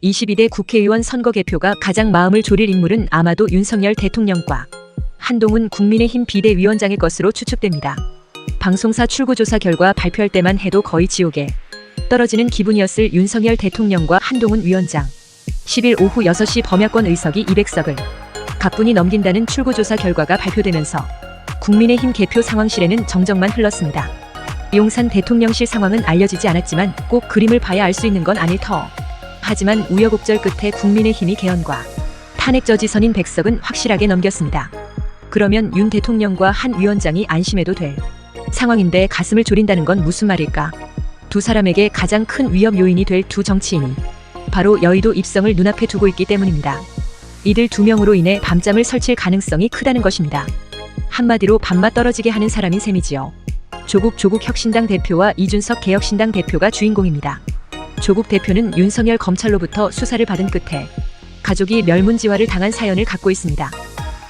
22대 국회의원 선거 개표가 가장 마음을 졸일 인물은 아마도 윤석열 대통령과 한동훈 국민의힘 비대위원장일 것으로 추측됩니다. 방송사 출구조사 결과 발표할 때만 해도 거의 지옥에 떨어지는 기분이었을 윤석열 대통령과 한동훈 위원장. 10일 오후 6시 범야권 의석이 200석을 가뿐히 넘긴다는 출구조사 결과가 발표되면서 국민의힘 개표 상황실에는 정적만 흘렀습니다. 용산 대통령실 상황은 알려지지 않았지만 꼭 그림을 봐야 알 수 있는 건 아닐 터. 하지만 우여곡절 끝에 국민의힘이 개헌과 탄핵 저지선인 100석은 확실하게 넘겼습니다. 그러면 윤 대통령과 한 위원장이 안심해도 될 상황인데 가슴을 졸인다는 건 무슨 말일까? 두 사람에게 가장 큰 위협 요인이 될 두 정치인이 바로 여의도 입성을 눈앞에 두고 있기 때문입니다. 이들 두 명으로 인해 밤잠을 설칠 가능성이 크다는 것입니다. 한마디로 밥맛 떨어지게 하는 사람인 셈이지요. 조국 혁신당 대표와 이준석 개혁신당 대표가 주인공입니다. 조국 대표는 윤석열 검찰로부터 수사를 받은 끝에 가족이 멸문지화를 당한 사연을 갖고 있습니다.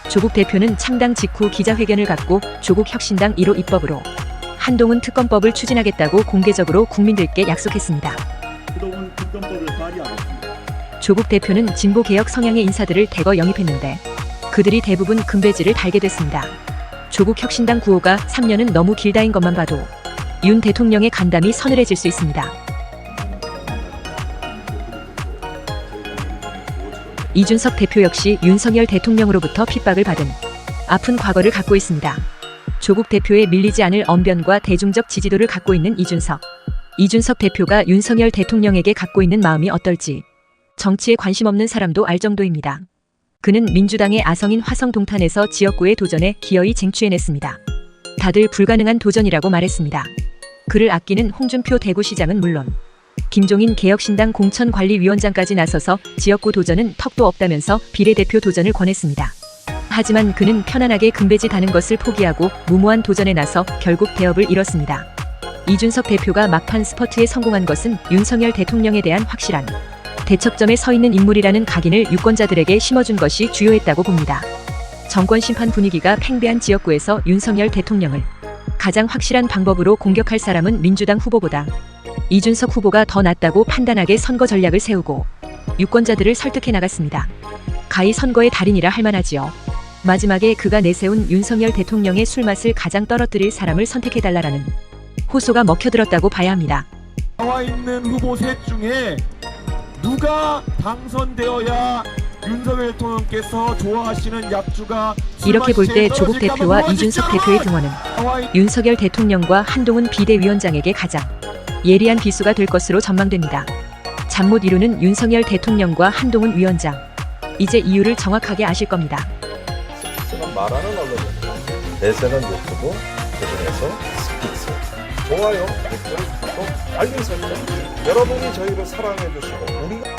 조국 대표는 창당 직후 기자회견을 갖고 조국 혁신당 1호 입법으로 한동훈 특검법을 추진하겠다고 공개적으로 국민들께 약속했습니다. 한동훈 특검법을 발의하겠습니다. 조국 대표는 진보개혁 성향의 인사들을 대거 영입했는데 그들이 대부분 금배지를 달게 됐습니다. 조국 혁신당 구호가 3년은 너무 길다인 것만 봐도 윤 대통령의 간담이 서늘해질 수 있습니다. 이준석 대표 역시 윤석열 대통령으로부터 핍박을 받은 아픈 과거를 갖고 있습니다. 조국 대표에 밀리지 않을 언변과 대중적 지지도를 갖고 있는 이준석 대표가 윤석열 대통령에게 갖고 있는 마음이 어떨지 정치에 관심 없는 사람도 알 정도입니다. 그는 민주당의 아성인 화성동탄에서 지역구에 도전해 기어이 쟁취해냈습니다. 다들 불가능한 도전이라고 말했습니다. 그를 아끼는 홍준표 대구시장은 물론 김종인 개혁신당 공천관리위원장까지 나서서 지역구 도전은 턱도 없다면서 비례대표 도전을 권했습니다. 하지만 그는 편안하게 금배지 다는 것을 포기하고 무모한 도전에 나서 결국 대업을 이뤘습니다. 이준석 대표가 막판 스퍼트에 성공한 것은 윤석열 대통령에 대한 확실한 대척점에 서 있는 인물이라는 각인을 유권자들에게 심어준 것이 주요했다고 봅니다. 정권 심판 분위기가 팽배한 지역구에서 윤석열 대통령을 가장 확실한 방법으로 공격할 사람은 민주당 후보보다 이준석 후보가 더 낫다고 판단하게 선거 전략을 세우고 유권자들을 설득해 나갔습니다. 가히 선거의 달인이라 할 만하지요. 마지막에 그가 내세운 윤석열 대통령의 술맛을 가장 떨어뜨릴 사람을 선택해달라라는 호소가 먹혀들었다고 봐야 합니다. 나와 있는 후보 셋 중에 누가 당선되어야 윤석열 대통령께서 좋아하시는 약주가 이렇게 볼 때 조국 대표와 이준석 대표의 등원은 윤석열 대통령과 한동훈 비대위원장에게 가장 예리한 비수가 될 것으로 전망됩니다. 잠 못 이루는 윤석열 대통령과 한동훈 위원장. 이제 이유를 정확하게 아실 겁니다. 스픽스는 말하는 언론입니다. 대세는 유튜브, 그중에서 스픽스. 좋아요, 댓글, 구독, 알림 설정. 여러분이 저희를 사랑해 주시고 우리가